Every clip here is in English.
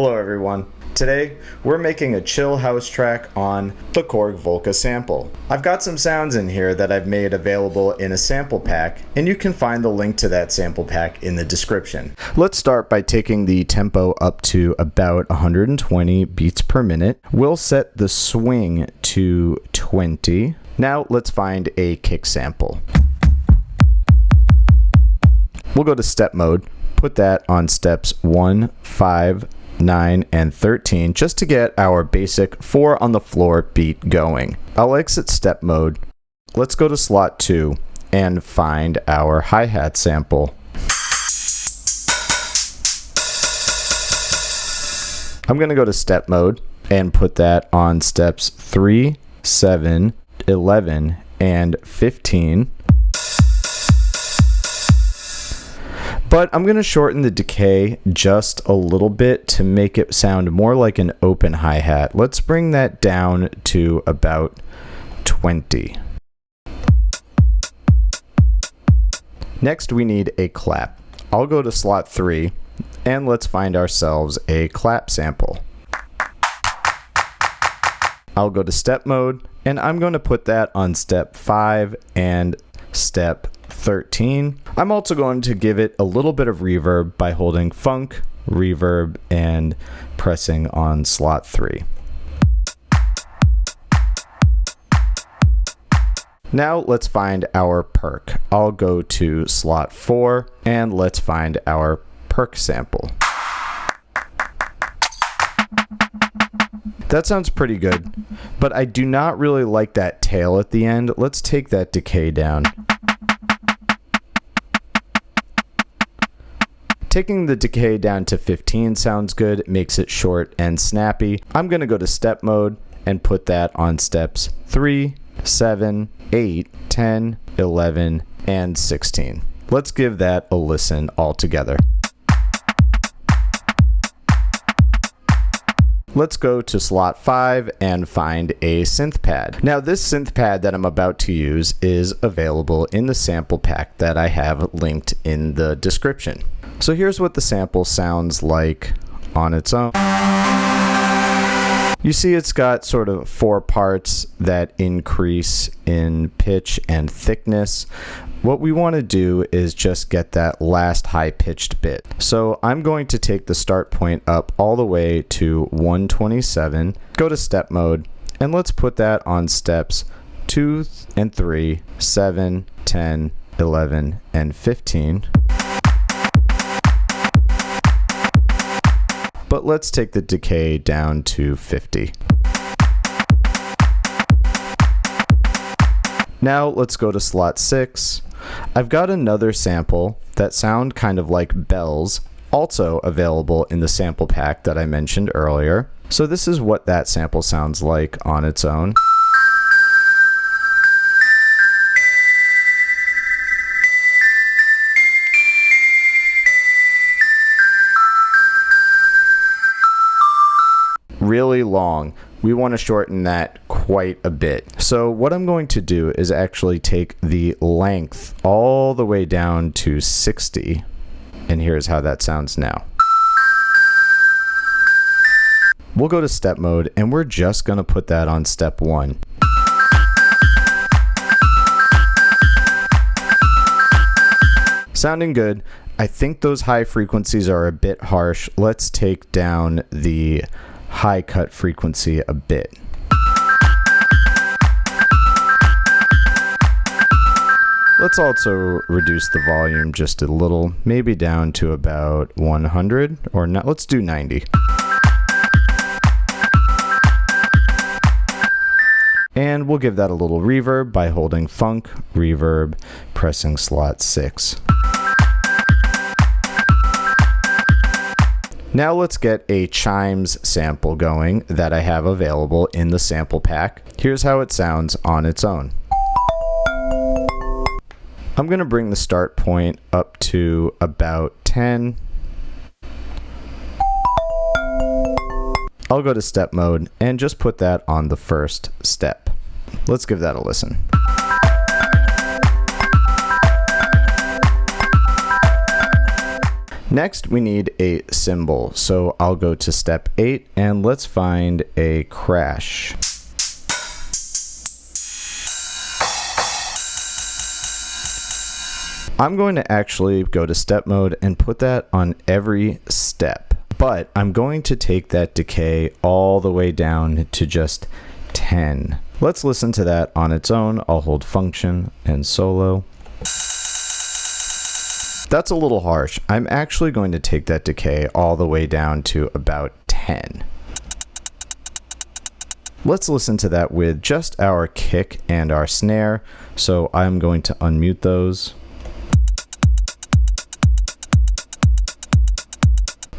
Hello everyone. Today, we're making a chill house track on the Korg Volca Sample. I've got some sounds in here that I've made available in a sample pack, and you can find the link to that sample pack in the description. Let's start by taking the tempo up to about 120 beats per minute. We'll set the swing to 20. Now let's find a kick sample. We'll go to step mode, put that on steps 1, 5, 9, and 13 just to get our basic 4 on the floor beat going. I'll exit step mode. Let's go to slot 2 and find our hi-hat sample. I'm going to go to step mode and put that on steps 3, 7, 11, and 15. But I'm going to shorten the decay just a little bit to make it sound more like an open hi-hat. Let's bring that down to about 20. Next, we need a clap. I'll go to slot 3 and let's find ourselves a clap sample. I'll go to step mode and I'm going to put that on step 5 and step 13. I'm also going to give it a little bit of reverb by holding funk, reverb, and pressing on slot 3. Now let's find our perk. I'll go to slot 4 and let's find our perk sample. That sounds pretty good, but I do not really like that tail at the end. Let's take that decay down. Taking the decay down to 15 sounds good, makes it short and snappy. I'm going to go to step mode and put that on steps 3, 7, 8, 10, 11, and 16. Let's give that a listen all together. Let's go to slot 5 and find a synth pad. Now this synth pad that I'm about to use is available in the sample pack that I have linked in the description. So here's what the sample sounds like on its own. You see it's got sort of 4 parts that increase in pitch and thickness. What we want to do is just get that last high-pitched bit. So I'm going to take the start point up all the way to 127, go to step mode, and let's put that on steps 2 and 3, 7, 10, 11, and 15. But let's take the decay down to 50. Now let's go to slot 6. I've got another sample that sound kind of like bells, also available in the sample pack that I mentioned earlier. So this is what that sample sounds like on its own. Really long. We want to shorten that quite a bit. So what I'm going to do is actually take the length all the way down to 60, and here's how that sounds now. We'll go to step mode and we're just going to put that on step 1. Sounding good. I think those high frequencies are a bit harsh. Let's take down the high cut frequency a bit. Let's also reduce the volume just a little, maybe down to about 100 or not. Let's do 90. And we'll give that a little reverb by holding funk, reverb, pressing slot 6. Now let's get a Chimes sample going that I have available in the sample pack. Here's how it sounds on its own. I'm going to bring the start point up to about 10. I'll go to step mode and just put that on the first step. Let's give that a listen. Next, we need a cymbal. So I'll go to step 8 and let's find a crash. I'm going to actually go to step mode and put that on every step, but I'm going to take that decay all the way down to just 10. Let's listen to that on its own. I'll hold function and solo. That's a little harsh. I'm actually going to take that decay all the way down to about 10. Let's listen to that with just our kick and our snare. So I'm going to unmute those.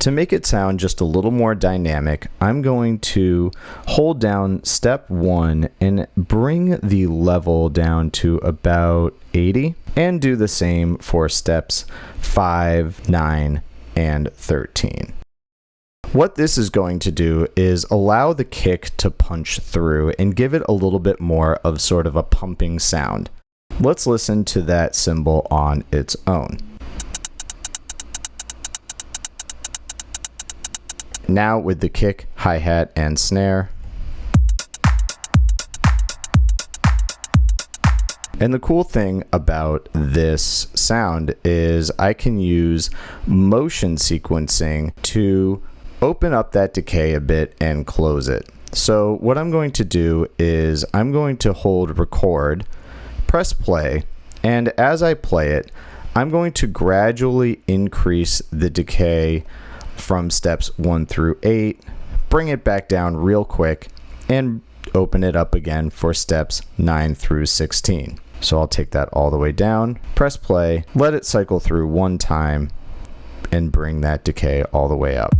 To make it sound just a little more dynamic, I'm going to hold down step 1 and bring the level down to about 80, and do the same for steps 5, 9, and 13. What this is going to do is allow the kick to punch through and give it a little bit more of sort of a pumping sound. Let's listen to that cymbal on its own. Now with the kick, hi-hat, and snare. And the cool thing about this sound is I can use motion sequencing to open up that decay a bit and close it. So what I'm going to do is I'm going to hold record, press play, and as I play it, I'm going to gradually increase the decay from steps 1 through 8, bring it back down real quick, and open it up again for steps 9 through 16. So I'll take that all the way down, press play, let it cycle through one time, and bring that decay all the way up.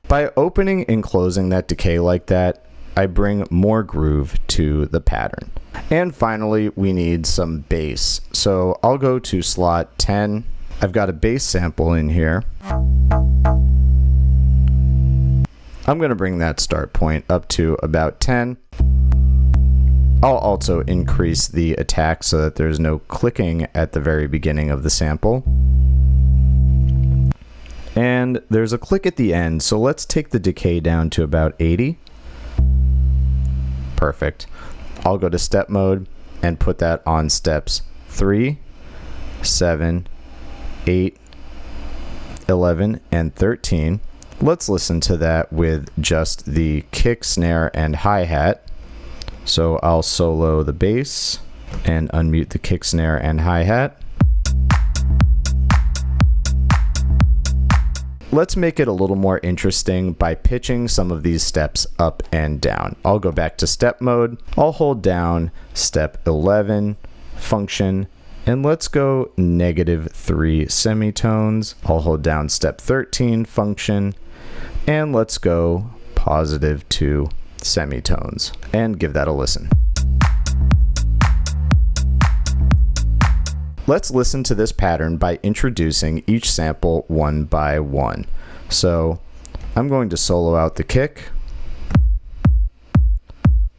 By opening and closing that decay like that, I bring more groove to the pattern. And finally, we need some bass. So I'll go to slot 10. I've got a bass sample in here. I'm going to bring that start point up to about 10. I'll also increase the attack so that there's no clicking at the very beginning of the sample. And there's a click at the end, so let's take the decay down to about 80. Perfect. I'll go to step mode and put that on steps 3, 7, 8, 11, and 13. Let's listen to that with just the kick, snare, and hi-hat. So I'll solo the bass and unmute the kick, snare, and hi-hat. Let's make it a little more interesting by pitching some of these steps up and down. I'll go back to step mode. I'll hold down step 11, function, and let's go -3 semitones. I'll hold down step 13, function, and let's go +2 semitones, and give that a listen. Let's listen to this pattern by introducing each sample one by one. So I'm going to solo out the kick.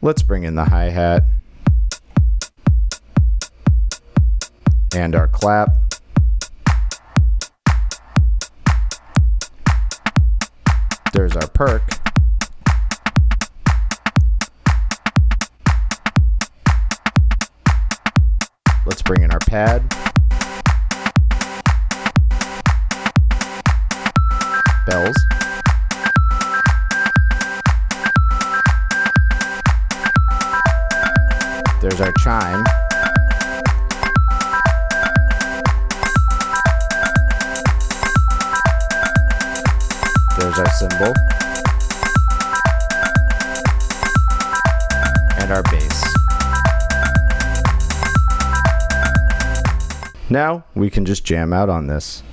Let's bring in the hi-hat and our clap. There's our perk. Let's bring in our pad. Bells. There's our chime. There's our cymbal. And our bass. Now we can just jam out on this.